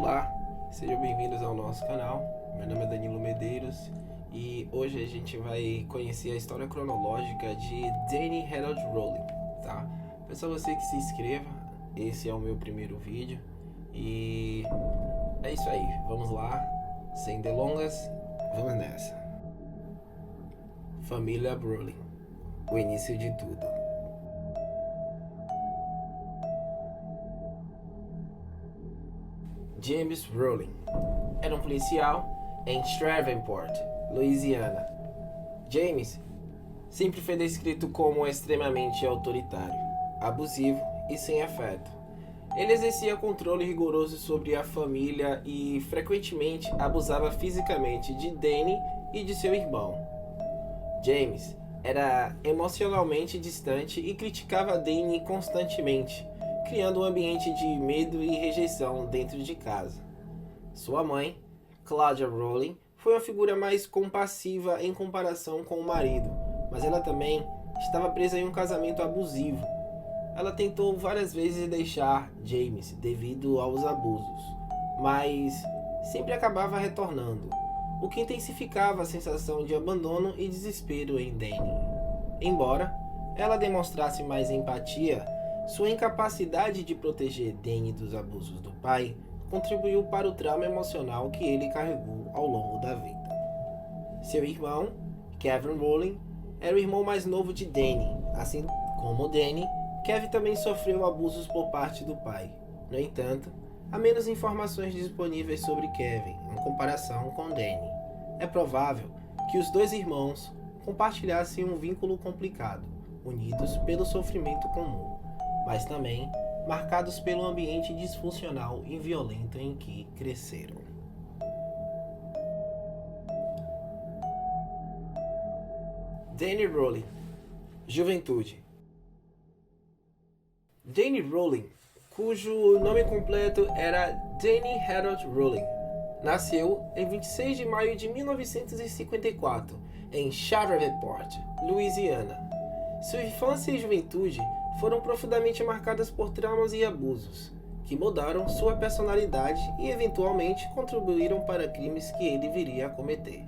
Olá, sejam bem-vindos ao nosso canal. Meu nome é Danilo Medeiros e hoje a gente vai conhecer a história cronológica de Danny Harold Rowling, tá? Peço a você que se inscreva, esse é o meu primeiro vídeo e é isso aí, vamos lá, sem delongas, vamos nessa. Família Rowling, o início de tudo. James Rowling era um policial em Shreveport, Louisiana. James sempre foi descrito como extremamente autoritário, abusivo e sem afeto. Ele exercia controle rigoroso sobre a família e frequentemente abusava fisicamente de Danny e de seu irmão. James era emocionalmente distante e criticava Danny constantemente, criando um ambiente de medo e rejeição dentro de casa. Sua mãe, Claudia Rowling, foi uma figura mais compassiva em comparação com o marido, mas ela também estava presa em um casamento abusivo. Ela tentou várias vezes deixar James devido aos abusos, mas sempre acabava retornando, o que intensificava a sensação de abandono e desespero em Danny. Embora ela demonstrasse mais empatia, sua incapacidade de proteger Danny dos abusos do pai contribuiu para o trauma emocional que ele carregou ao longo da vida. Seu irmão, Kevin Rowling, era o irmão mais novo de Danny. Assim como Danny, Kevin também sofreu abusos por parte do pai. No entanto, há menos informações disponíveis sobre Kevin em comparação com Danny. É provável que os dois irmãos compartilhassem um vínculo complicado, unidos pelo sofrimento comum, mas também marcados pelo ambiente disfuncional e violento em que cresceram. Danny Rowling, juventude. Danny Rowling, cujo nome completo era Danny Harold Rowling, nasceu em 26 de maio de 1954 em Shreveport, Louisiana. Sua infância e juventude foram profundamente marcadas por traumas e abusos, que moldaram sua personalidade e eventualmente contribuíram para crimes que ele viria a cometer.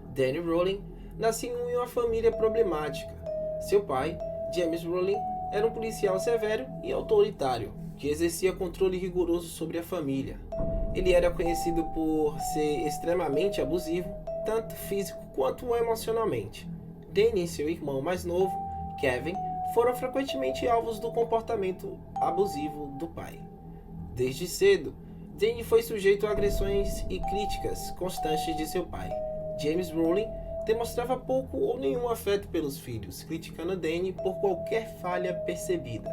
Danny Rowling nasceu em uma família problemática. Seu pai, James Rowling, era um policial severo e autoritário, que exercia controle rigoroso sobre a família. Ele era conhecido por ser extremamente abusivo, tanto físico quanto emocionalmente. Danny e seu irmão mais novo, Kevin, foram frequentemente alvos do comportamento abusivo do pai. Desde cedo, Danny foi sujeito a agressões e críticas constantes de seu pai. James Rowling demonstrava pouco ou nenhum afeto pelos filhos, criticando Danny por qualquer falha percebida.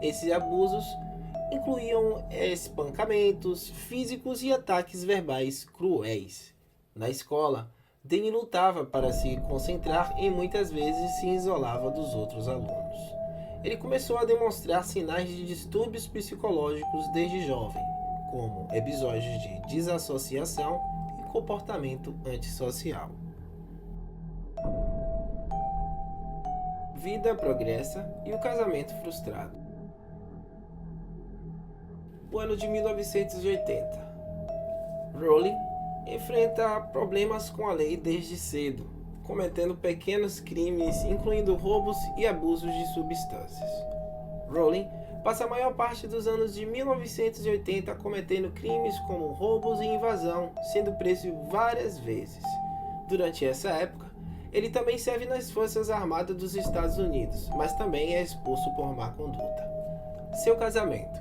Esses abusos incluíam espancamentos físicos e ataques verbais cruéis. Na escola, Danny lutava para se concentrar e muitas vezes se isolava dos outros alunos. Ele começou a demonstrar sinais de distúrbios psicológicos desde jovem, como episódios de desassociação e comportamento antissocial. Vida progressa e o casamento frustrado. O ano de 1980. Rowling enfrenta problemas com a lei desde cedo, cometendo pequenos crimes, incluindo roubos e abusos de substâncias. Rowling passa a maior parte dos anos de 1980 cometendo crimes como roubos e invasão, sendo preso várias vezes. Durante essa época, ele também serve nas Forças Armadas dos Estados Unidos, mas também é expulso por má conduta. Seu casamento.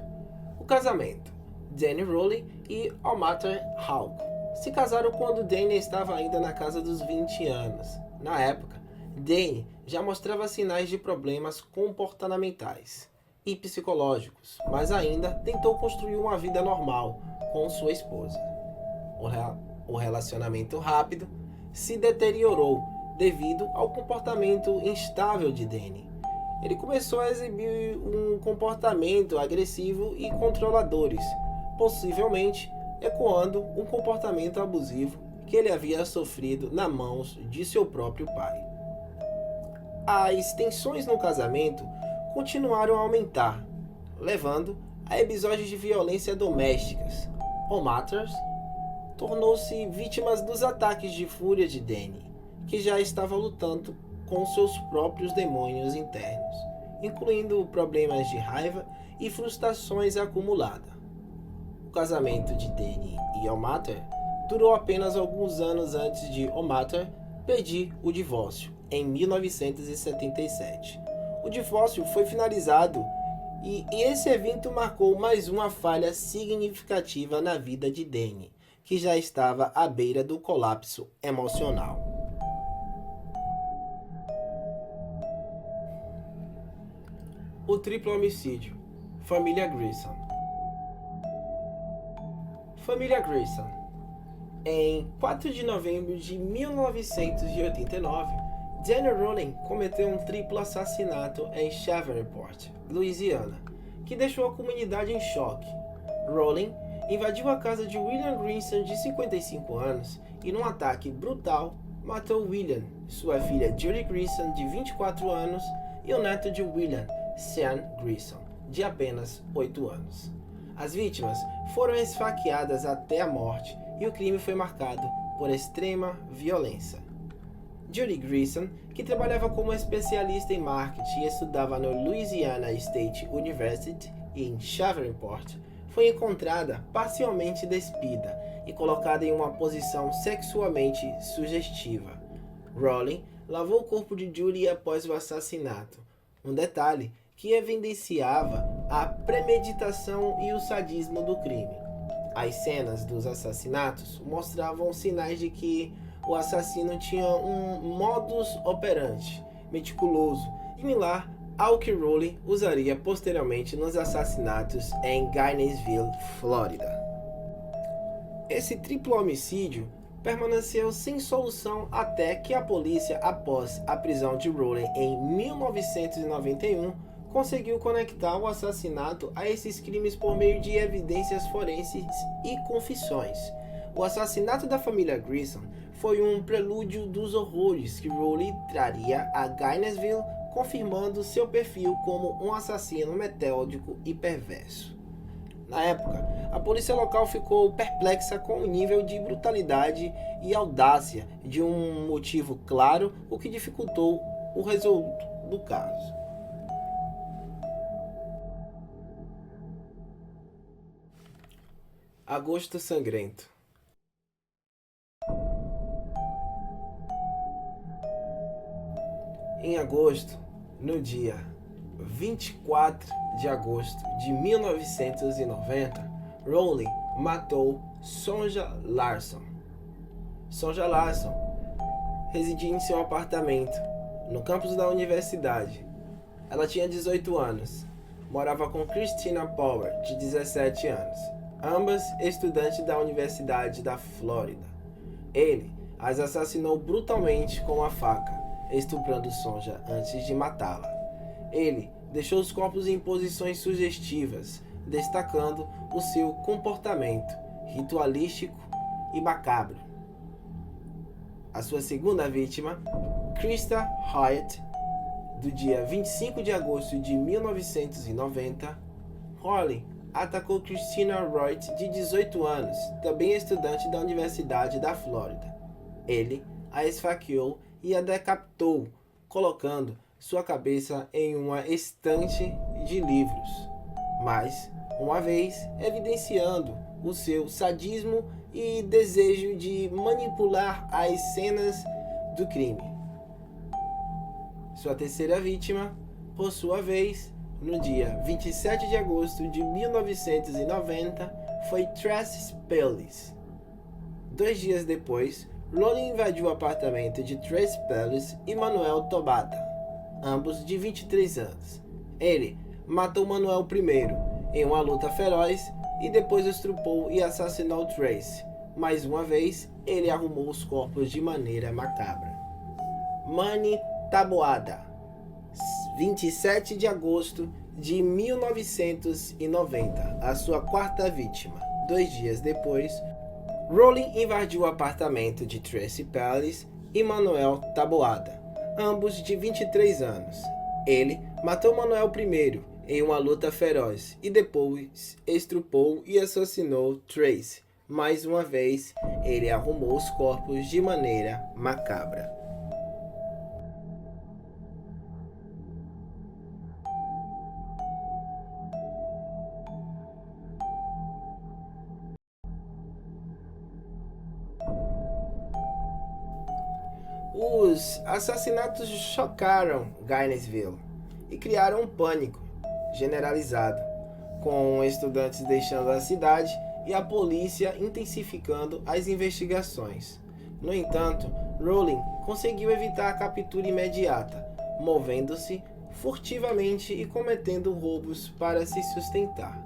O casamento. Danny Rowling e Almata Hawke se casaram quando Danny estava ainda na casa dos 20 anos. Na época, Danny já mostrava sinais de problemas comportamentais e psicológicos, mas ainda tentou construir uma vida normal com sua esposa. O relacionamento rápido se deteriorou devido ao comportamento instável de Danny. Ele começou a exibir um comportamento agressivo e controladores, possivelmente ecoando um comportamento abusivo que ele havia sofrido nas mãos de seu próprio pai. As tensões no casamento continuaram a aumentar, levando a episódios de violência domésticas. ou Matters, tornou-se vítima dos ataques de fúria de Danny, que já estava lutando com seus próprios demônios internos, incluindo problemas de raiva e frustrações acumuladas. O casamento de Danny e O'Matter durou apenas alguns anos antes de O'Matter pedir o divórcio, em 1977. O divórcio foi finalizado e esse evento marcou mais uma falha significativa na vida de Danny, que já estava à beira do colapso emocional. O triplo homicídio. Família Grayson. Família Grayson. Em 4 de novembro de 1989, Daniel Rowling cometeu um triplo assassinato em Shreveport, Louisiana, que deixou a comunidade em choque. Rowling invadiu a casa de William Grayson, de 55 anos, e num ataque brutal matou William, sua filha Judy Grayson, de 24 anos, e o neto de William, Sean Grayson, de apenas 8 anos. As vítimas foram esfaqueadas até a morte e o crime foi marcado por extrema violência. Judy Grayson, que trabalhava como especialista em marketing e estudava no Louisiana State University em Shreveport, foi encontrada parcialmente despida e colocada em uma posição sexualmente sugestiva. Rowling lavou o corpo de Judy após o assassinato, um detalhe que evidenciava a premeditação e o sadismo do crime. As cenas dos assassinatos mostravam sinais de que o assassino tinha um modus operandi meticuloso, similar ao que Rowling usaria posteriormente nos assassinatos em Gainesville, Flórida. Esse triplo homicídio permaneceu sem solução até que a polícia, após a prisão de Rowling em 1991, conseguiu conectar o assassinato a esses crimes por meio de evidências forenses e confissões. O assassinato da família Grayson foi um prelúdio dos horrores que Rowling traria a Gainesville, confirmando seu perfil como um assassino metódico e perverso. Na época, a polícia local ficou perplexa com o nível de brutalidade e audácia de um motivo claro, o que dificultou o resultado do caso. Agosto Sangrento. Em agosto, no dia 24 de agosto de 1990, Rowling matou Sonja Larson. Sonja Larson residia em seu apartamento no campus da universidade. Ela tinha 18 anos. Morava com Christina Power, de 17 anos. Ambas estudantes da Universidade da Flórida. Ele as assassinou brutalmente com a faca, estuprando Sonja antes de matá-la. Ele deixou os corpos em posições sugestivas, destacando o seu comportamento ritualístico e macabro. A sua segunda vítima, Krista Hyatt, do dia 25 de agosto de 1990, Rowling atacou Christina Wright, de 18 anos, também estudante da Universidade da Flórida. Ele a esfaqueou e a decapitou, colocando sua cabeça em uma estante de livros, mais uma vez evidenciando o seu sadismo e desejo de manipular as cenas do crime. Sua terceira vítima, por sua vez, no dia 27 de agosto de 1990, foi Tracy Spellis. 2 dias depois, Rowling invadiu o apartamento de Tracy Spellis e Manuel Tabata, ambos de 23 anos. Ele matou Manuel primeiro em uma luta feroz e depois estrupou e assassinou Tracy. Mais uma vez, ele arrumou os corpos de maneira macabra. Manny Taboada, 27 de agosto de 1990, a sua quarta vítima. 2 dias depois, Rowling invadiu o apartamento de Tracy Spellis e Manuel Taboada, ambos de 23 anos. Ele matou Manuel primeiro em uma luta feroz e depois estrupou e assassinou Tracy. Mais uma vez, ele arrumou os corpos de maneira macabra. Os assassinatos chocaram Gainesville e criaram um pânico generalizado, com estudantes deixando a cidade e a polícia intensificando as investigações. No entanto, Rowling conseguiu evitar a captura imediata, movendo-se furtivamente e cometendo roubos para se sustentar.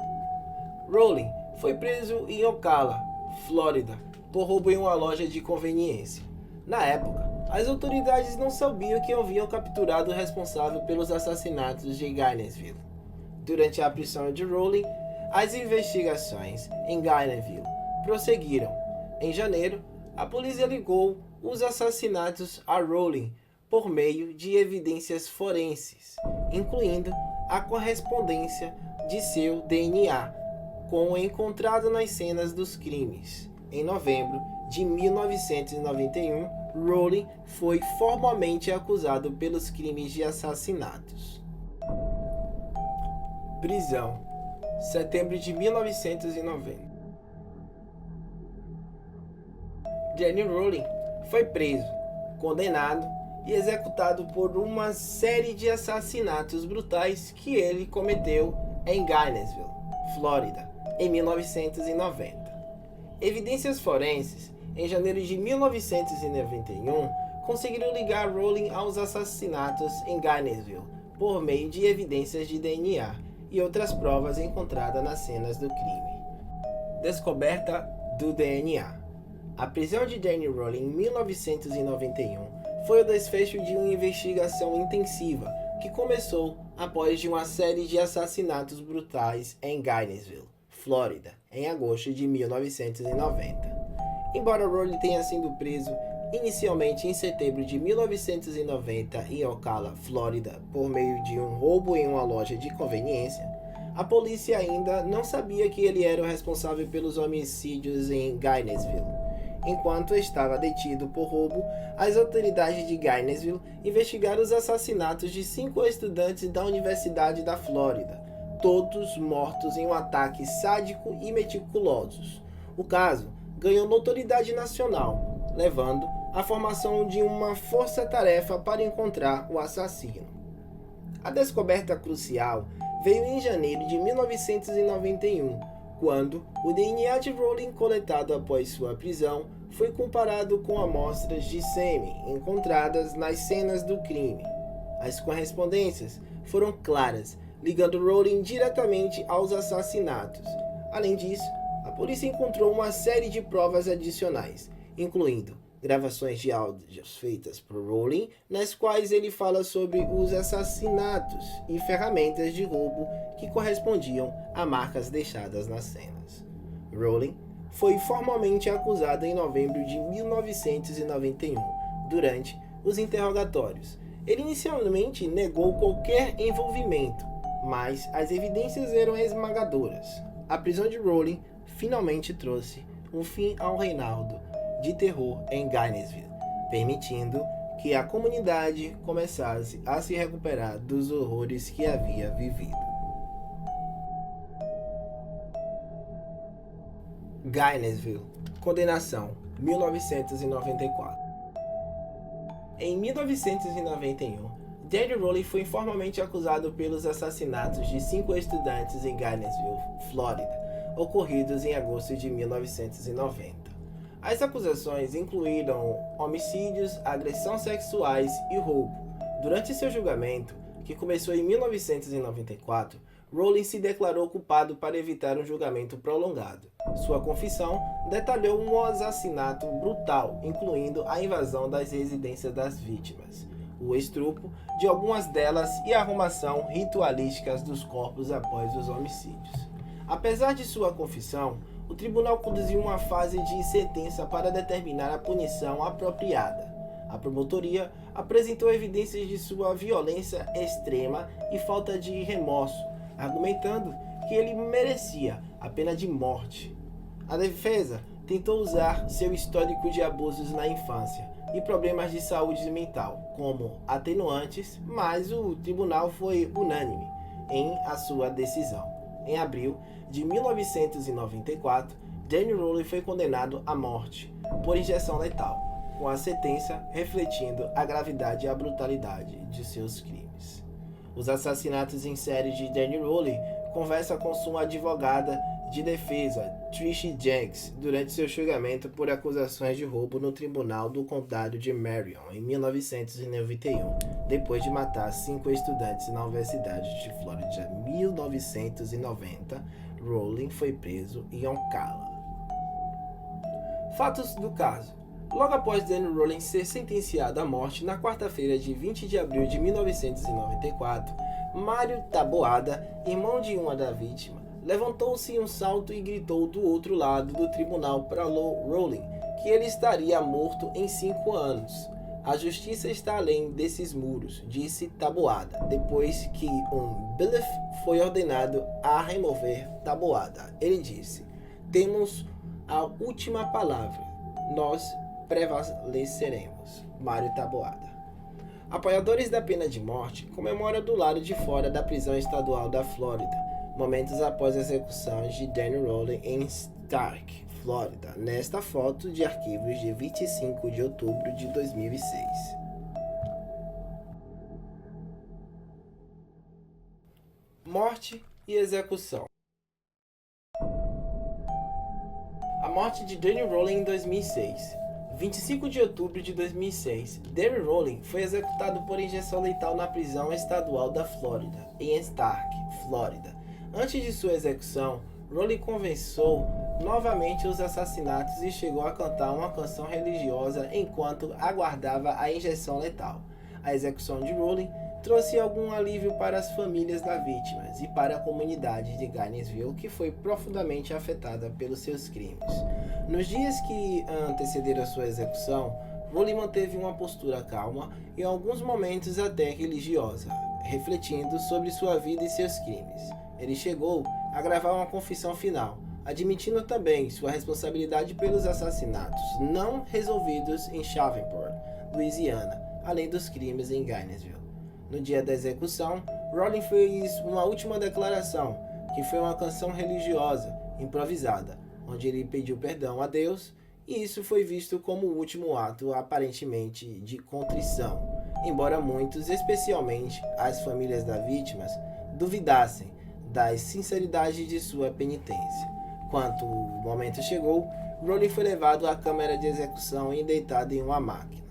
Rowling foi preso em Ocala, Flórida, por roubo em uma loja de conveniência. Na época, as autoridades não sabiam que haviam capturado o responsável pelos assassinatos de Gainesville. Durante a prisão de Rowling, as investigações em Gainesville prosseguiram. Em janeiro, a polícia ligou os assassinatos a Rowling por meio de evidências forenses, incluindo a correspondência de seu DNA com o encontrado nas cenas dos crimes. Em novembro de 1991, Rowling foi formalmente acusado pelos crimes de assassinatos. Prisão, setembro de 1990. J.K. Rowling foi preso, condenado e executado por uma série de assassinatos brutais que ele cometeu em Gainesville, Flórida, em 1990. Evidências forenses, em janeiro de 1991, conseguiram ligar Rowling aos assassinatos em Gainesville por meio de evidências de DNA e outras provas encontradas nas cenas do crime. Descoberta do DNA. A prisão de J.K. Rowling em 1991 foi o desfecho de uma investigação intensiva que começou após uma série de assassinatos brutais em Gainesville, Flórida, em agosto de 1990. Embora Rowling tenha sido preso inicialmente em setembro de 1990 em Ocala, Flórida, por meio de um roubo em uma loja de conveniência, a polícia ainda não sabia que ele era o responsável pelos homicídios em Gainesville. Enquanto estava detido por roubo, as autoridades de Gainesville investigaram os assassinatos de 5 estudantes da Universidade da Flórida, todos mortos em um ataque sádico e meticuloso. O caso ganhou notoriedade nacional, levando à formação de uma força-tarefa para encontrar o assassino. A descoberta crucial veio em janeiro de 1991, quando o DNA de Rowling coletado após sua prisão foi comparado com amostras de sêmen encontradas nas cenas do crime. As correspondências foram claras, ligando Rowling diretamente aos assassinatos. Além disso, a polícia encontrou uma série de provas adicionais, incluindo gravações de áudios feitas por Rowling, nas quais ele fala sobre os assassinatos e ferramentas de roubo que correspondiam a marcas deixadas nas cenas. Rowling foi formalmente acusado em novembro de 1991, durante os interrogatórios. Ele inicialmente negou qualquer envolvimento, mas as evidências eram esmagadoras. A prisão de Rowling finalmente trouxe um fim ao reinado de terror em Gainesville, permitindo que a comunidade começasse a se recuperar dos horrores que havia vivido. Gainesville, condenação, 1994. Em 1991, J.K. Rowling foi formalmente acusado pelos assassinatos de 5 estudantes em Gainesville, Flórida, ocorridos em agosto de 1990. As acusações incluíram homicídios, agressões sexuais e roubo. Durante seu julgamento, que começou em 1994, Rowling se declarou culpado para evitar um julgamento prolongado. Sua confissão detalhou um assassinato brutal, incluindo a invasão das residências das vítimas, o estupro de algumas delas e a arrumação ritualística dos corpos após os homicídios. Apesar de sua confissão, o tribunal conduziu uma fase de sentença para determinar a punição apropriada. A promotoria apresentou evidências de sua violência extrema e falta de remorso, argumentando que ele merecia a pena de morte. A defesa tentou usar seu histórico de abusos na infância e problemas de saúde mental como atenuantes, mas o tribunal foi unânime em a sua decisão. Em abril de 1994, Danny Rowley foi condenado à morte por injeção letal, com a sentença refletindo a gravidade e a brutalidade de seus crimes. Os assassinatos em série de Danny Rowley conversa com sua advogada de defesa, Trish Jenks, durante seu julgamento por acusações de roubo no Tribunal do Condado de Marion, em 1991, depois de matar 5 estudantes na Universidade de Flórida. Em 1990, Rowling foi preso em Ocala. Fatos do caso. Logo após Danny Rowling ser sentenciado à morte na quarta-feira de 20 de abril de 1994, Mário Taboada, irmão de uma da vítima, levantou-se em um salto e gritou do outro lado do tribunal para Rowling que ele estaria morto em 5 anos. A justiça está além desses muros, disse Taboada, depois que um bailiff foi ordenado a remover Taboada. Ele disse: "Temos a última palavra. Nós prevaleceremos." Mário Taboada. Apoiadores da pena de morte comemoram do lado de fora da prisão estadual da Flórida, momentos após a execução de Danny Rowling em Stark, Flórida, nesta foto de arquivos de 25 de outubro de 2006. Morte e execução. A morte de Danny Rowling em 2006. 25 de outubro de 2006, Danny Rowling foi executado por injeção letal na prisão estadual da Flórida, em Stark, Flórida. Antes de sua execução, Rowling confessou novamente os assassinatos e chegou a cantar uma canção religiosa enquanto aguardava a injeção letal. A execução de Rowling trouxe algum alívio para as famílias das vítimas e para a comunidade de Gainesville, que foi profundamente afetada pelos seus crimes. Nos dias que antecederam a sua execução, Rowling manteve uma postura calma e em alguns momentos até religiosa, refletindo sobre sua vida e seus crimes. Ele chegou a gravar uma confissão final, admitindo também sua responsabilidade pelos assassinatos não resolvidos em Shreveport, Louisiana, além dos crimes em Gainesville. No dia da execução, Rowling fez uma última declaração, que foi uma canção religiosa, improvisada, onde ele pediu perdão a Deus, e isso foi visto como o último ato aparentemente de contrição, embora muitos, especialmente as famílias das vítimas, duvidassem da sinceridade de sua penitência. Quando o momento chegou, Rowling foi levado à câmara de execução e deitado em uma máquina.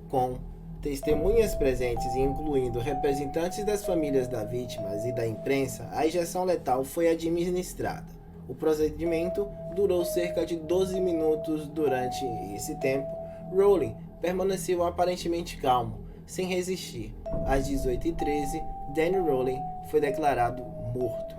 Com testemunhas presentes, incluindo representantes das famílias das vítimas e da imprensa, a injeção letal foi administrada. O procedimento durou cerca de 12 minutos. Durante esse tempo, Rowling permaneceu aparentemente calmo, sem resistir. Às 18h13, Danny Rowling foi declarado morto.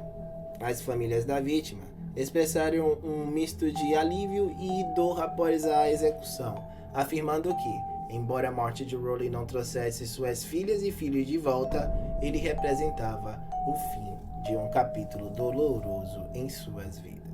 As famílias da vítima expressaram um misto de alívio e dor após a execução, afirmando que, embora a morte de Rowling não trouxesse suas filhas e filhos de volta, ele representava o fim de um capítulo doloroso em suas vidas.